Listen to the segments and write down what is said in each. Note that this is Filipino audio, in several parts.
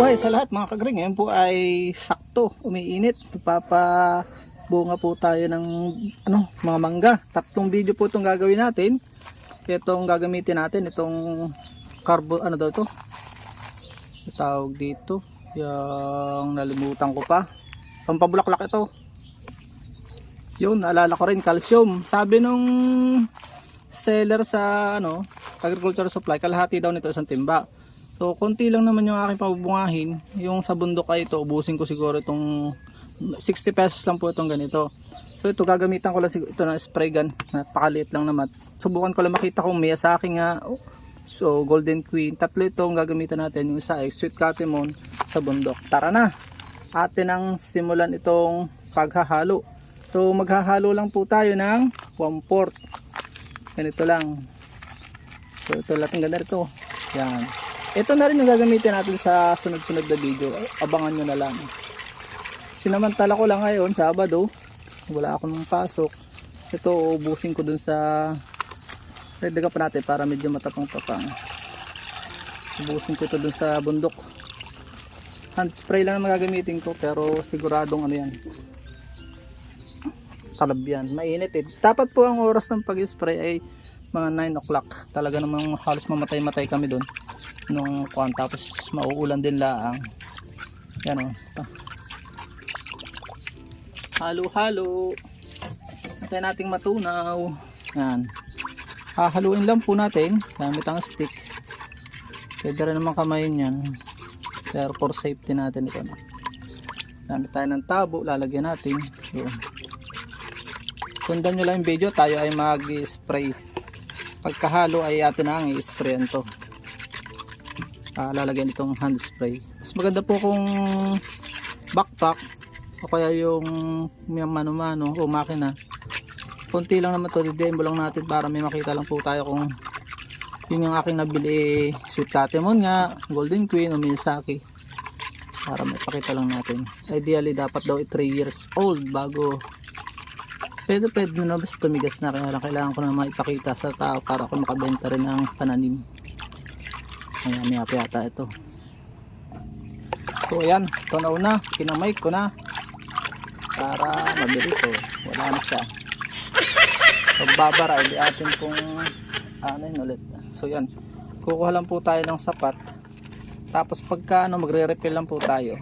mabuhay sa lahat mga kagring. Ngayon po ay sakto, umiinit. Ipapabunga po tayo ng mga mangga. Tatlong video po itong gagawin natin. Itong gagamitin natin, itong carbo, ano daw ito? Tawag dito. Yung nalimutan ko pa. Pampabulaklak ito. Yun, naalala ko rin, calcium. Sabi nung seller sa agriculture supply, kalahati daw nito isang timba. So, konti lang naman yung aking pabubungahin. Yung sa bundok ay ito, ubusin ko siguro itong 60 pesos lang po itong ganito. So, ito gagamitan ko lang ito na spray gun. Napakaliit lang naman. Subukan ko lang makita kung may sa akin nga. So, Golden Queen. Tatlo itong gagamitan natin. Yung isa ay Sweet Catemon sa bundok. Tara na! Atin ang simulan itong paghahalo. So, maghahalo lang po tayo ng 1/4. Ganito lang. So, ito lahat ng ganda ito. Yan. Ito na rin yung gagamitin natin sa sunod-sunod na video. Abangan nyo na lang. Sinamantala ko lang ngayon, Sabado. Wala akong pasok. Ito, ubusin ko dun sa... Dagdagan pa natin para medyo matapang-tapang. Ubusin ko ito dun sa bundok. Hand spray lang na magagamitin ko, pero siguradong yan. Talab yan. Mainit eh. Dapat po ang oras ng pag-spray ay mga 9 o'clock. Talaga namang halos mamatay-matay kami dun. Nung kuwan, tapos mauulan din laang. Yan o. Halo-halo. Natin nating matunaw. Yan. Hahaluin lang po natin gamit ang stick. Pwede rin naman kamayin yan. Pero for safety natin ito na. Gamit tayo ng tabo. Lalagyan natin. Yun. Sundan nyo lang yung video. Tayo ay mag-spray. Pagkahalo ay atin na ang i-sprayan to. Lalagyan itong hand spray. Mas maganda po kung backpack o kaya yung mano-mano o makina. Kunti lang naman to, didembo lang natin para may makita lang po tayo kung yun yung aking nabili. Sweet Catemon nga, Golden Queen o Miyazaki, para may pakita lang natin. Ideally dapat daw 3 years old bago pwede na basta tumigas na, kaya lang kailangan ko na maipakita sa tao para ako makabenta rin ang pananim. Ayan, may yata ito. So ayan, ito na una, kinamike ko na para mabilis. So wala na siya. Pagbabara, hindi atin pong yun ulit. So yan, kukuha lang po tayo ng sapat. Tapos pagka magre-refill lang po tayo.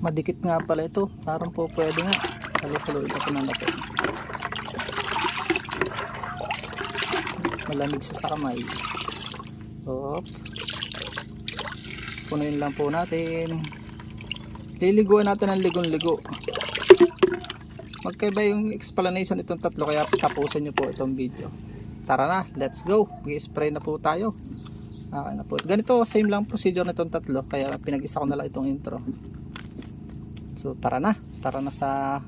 Madikit nga pala ito, parang po pwede nga. Halo-halo ito po na natin. Malamig siya sa kamay. So, punuin lang po natin. Liliguan natin ng ligon-ligo. Magkaiba yung explanation itong tatlo, kaya tapusin nyo po itong video. Tara na, let's go. Mag-spray na po tayo. Okay na po. Ganito, same lang procedure na itong tatlo, kaya pinag-isa ko na lang itong intro. So tara na sa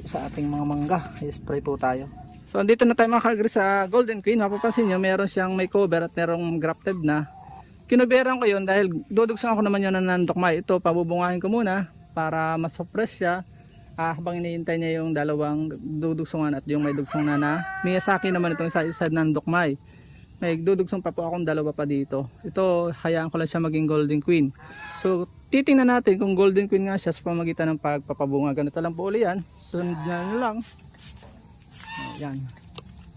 ating mga mangga. I-spray po tayo. So andito na tayo mga kagri sa Golden Queen. Mapapansin nyo, meron siyang may cover at merong grafted na. Kinuberan ko yun dahil dudugsan ako naman yun ng dokmay. Ito, pabubungahin ko muna para mas-suppress siya. Habang iniintay niya yung dalawang dudugsungan at yung may dugsong na Miyazaki naman itong isa ng dokmay. May dudugsong pa po akong dalawa pa dito. Ito, hayaan ko lang siya maging Golden Queen. So titingnan natin kung Golden Queen nga siya sa pamagitan ng pagpapabunga. Ganito lang po uli yan. Sunod na lang. Ayan.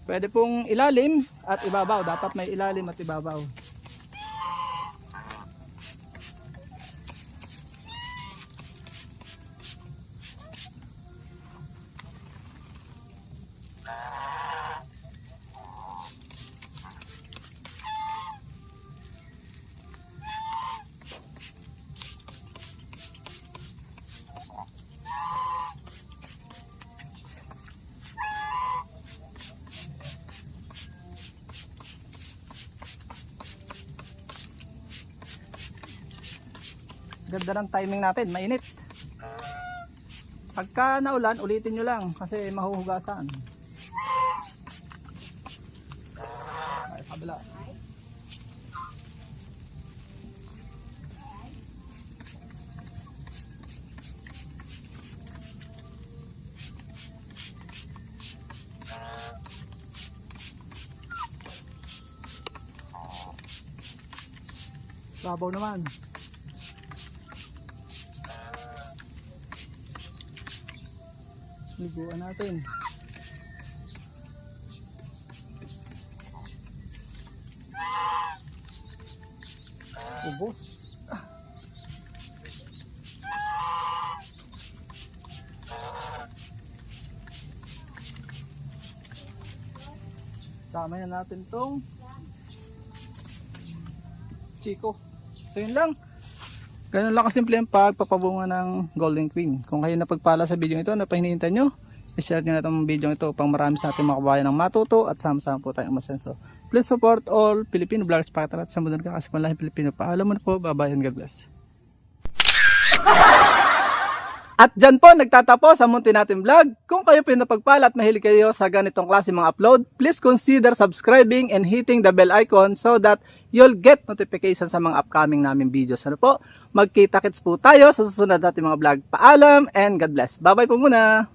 Pwede pong ilalim at ibabaw. Dapat may ilalim at ibabaw. Ganda ng timing natin, mainit. Pagka naulan, ulitin nyo lang kasi mahuhugasan. Ay, kabila. Babaw naman. Liguan natin. Ubos. Tama na natin tong Chico. So yun lang. Ganun lang kasimple ang pagpapabunga ng Golden Queen. Kung kayo napagpala sa video ito, napahinihintay nyo, i-share nyo na itong video ito upang marami sa ating mga kababayan ng matuto at sama-sama po tayong masenso. Please support all Filipino vloggers pakitarat sa mundo kasi malahing Pilipino. Paalam mo na po. Bye-bye and God bless. At dyan po nagtatapos ang munti natin vlog. Kung kayo pinapagpala at mahilig kayo sa ganitong klase mga upload, please consider subscribing and hitting the bell icon so that you'll get notification sa mga upcoming namin videos. Ano po? Magkita-kits po tayo sa susunod natin mga vlog. Paalam and God bless. Bye-bye po muna.